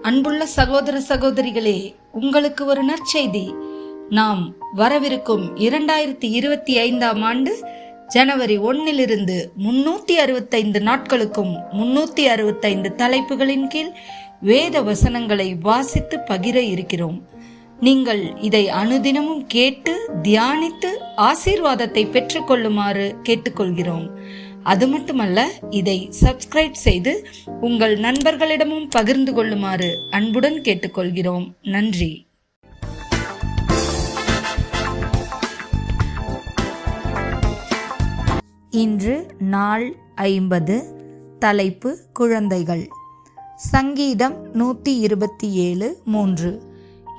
அன்புள்ள சகோதர சகோதரிகளே, உங்களுக்கு ஒரு நற்செய்தி. நாம் வரவிருக்கும் 2025 ஆண்டு ஜனவரி 1 365 நாட்களுக்கும் 365 தலைப்புகளின் கீழ் வேத வசனங்களை வாசித்து பகிர இருக்கிறோம். நீங்கள் இதை அனுதினமும் கேட்டு தியானித்து ஆசீர்வாதத்தை பெற்றுக்கொள்ளுமாறு கேட்டுக்கொள்கிறோம். அது மட்டுமல்ல, இதை சப்ஸ்கிரைப் செய்து உங்கள் நண்பர்களிடமும் பகிர்ந்து கொள்ளுமாறு அன்புடன் கேட்டுக்கொள்கிறோம். நன்றி. இன்று நாள் 50. தலைப்பு குழந்தைகள். சங்கீதம் 127:3.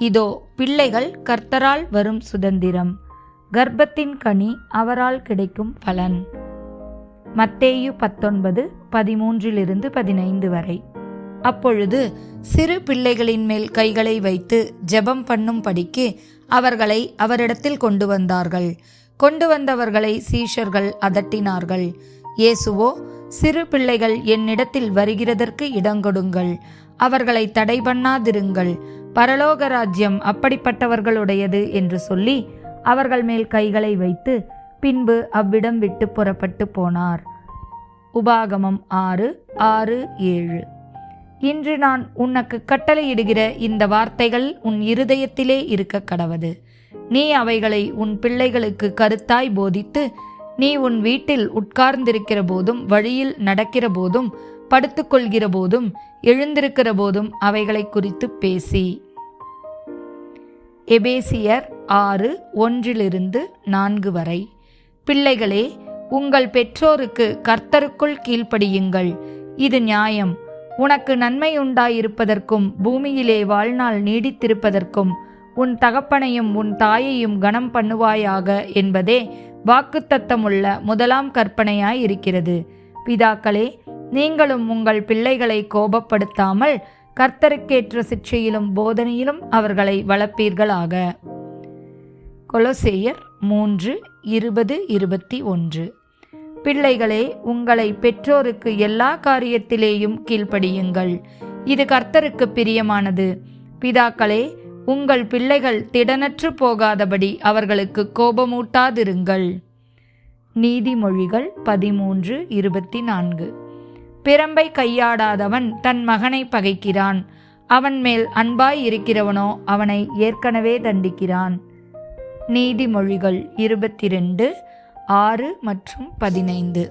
இதோ பிள்ளைகள் கர்த்தரால் வரும் சுதந்திரம், கர்ப்பத்தின் கனி அவரால் கிடைக்கும் பலன். மத்தேயு 19:13-15 வரை. அப்பொழுது சிறு பிள்ளைகளின் மேல் கைகளை வைத்து ஜெபம் பண்ணும்படிக்கு அவர்களை அவரிடத்தில் கொண்டு வந்தார்கள். கொண்டு வந்தவர்களை சீஷர்கள் அதட்டினார்கள். இயேசுவோ, சிறு பிள்ளைகள் என்னிடத்தில் வருகிறதற்கு இடங்கொடுங்கள், அவர்களை தடை பண்ணாதிருங்கள், பரலோக ராஜ்யம் அப்படிப்பட்டவர்களுடையது என்று சொல்லி அவர்கள் மேல் கைகளை வைத்து பின்பு அவ்விடம் விட்டு புறப்பட்டு போனார். உபாகமம் 6:6-7. இன்று நான் உனக்கு கட்டளையிடுகிற இந்த வார்த்தைகள் உன் இருதயத்திலே இருக்க கடவது. நீ அவைகளை உன் பிள்ளைகளுக்கு கருத்தாய் போதித்து, நீ உன் வீட்டில் உட்கார்ந்திருக்கிற போதும், வழியில் நடக்கிற போதும், படுத்துக்கொள்கிற போதும், எழுந்திருக்கிற போதும் அவைகளை குறித்து பேசி. எபேசியர் 6:1-4 வரை. பிள்ளைகளே, உங்கள் பெற்றோருக்கு கர்த்தருக்குள் கீழ்ப்படியுங்கள், இது நியாயம். உனக்கு நன்மை உண்டாயிருப்பதற்கும் பூமியிலே வாழ்நாள் நீடித்திருப்பதற்கும் உன் தகப்பனையும் உன் தாயையும் கனம் பண்ணுவாயாக என்பதே வாக்குத்தத்தமுள்ள முதலாம் கற்பனையாய் இருக்கிறது. பிதாக்களே, நீங்களும் உங்கள் பிள்ளைகளை கோபப்படுத்தாமல் கர்த்தருக்கேற்ற சிற்சையிலும் போதனையிலும் அவர்களை வளர்ப்பீர்களாக. கொலோசேயர் 3:20-21. பிள்ளைகளே, உங்களை பெற்றோருக்கு எல்லா காரியத்திலேயும் கீழ்ப்படியுங்கள், இது கர்த்தருக்கு பிரியமானது. பிதாக்களே, உங்கள் பிள்ளைகள் திடனற்று போகாதபடி அவர்களுக்கு கோபமூட்டாதிருங்கள். நீதிமொழிகள் 13:24. பிரம்பை கையாடாதவன் தன் மகனை பகைக்கிறான், அவன் மேல் அன்பாய் இருக்கிறவனோ அவனை ஏற்கனவே தண்டிக்கிறான். நீதிமொழிகள் 22:6-15.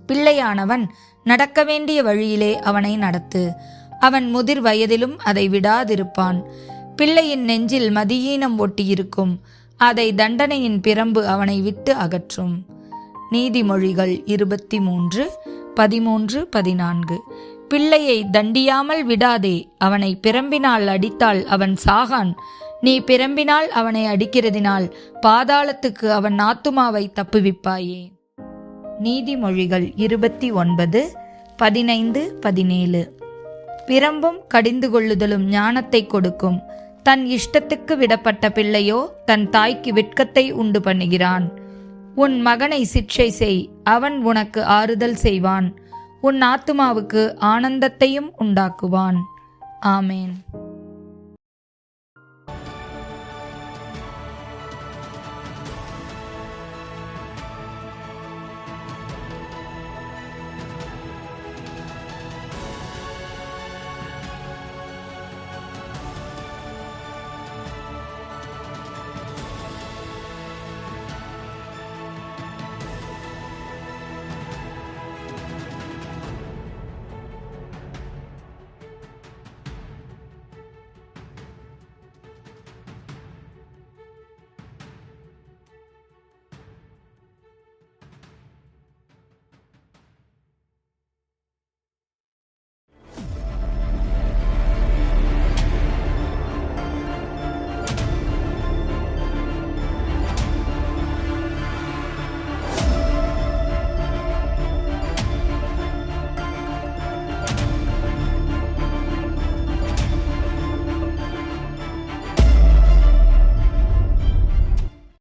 பிள்ளையானவன் நடக்க வேண்டிய வழியிலே அவனை நடத்து, அவன் முதிர் வயதிலும் அதை விடாதிருப்பான். பிள்ளையின் நெஞ்சில் மதியீனம் ஒட்டியிருக்கும், அதை தண்டனையின் பிரம்பு அவனை விட்டு அகற்றும். நீதிமொழிகள் 23:13-14. பிள்ளையை தண்டியாமல் விடாதே, அவனை பிரம்பினால் அடித்தால் அவன் சாகான். நீ பிரம்பினால் அவனை அடிக்கிறதினால் பாதாளத்துக்கு அவன் ஆத்துமாவை தப்புவிப்பாயே. நீதிமொழிகள் 29:15-17. பிரம்பும் கடிந்து கொள்ளுதலும் ஞானத்தை கொடுக்கும், தன் இஷ்டத்துக்கு விடப்பட்ட பிள்ளையோ தன் தாய்க்கு வெட்கத்தை உண்டு பண்ணுகிறான். உன் மகனை சிட்சை செய், அவன் உனக்கு ஆறுதல் செய்வான், உன் ஆத்துமாவுக்கு ஆனந்தத்தையும் உண்டாக்குவான். ஆமேன்.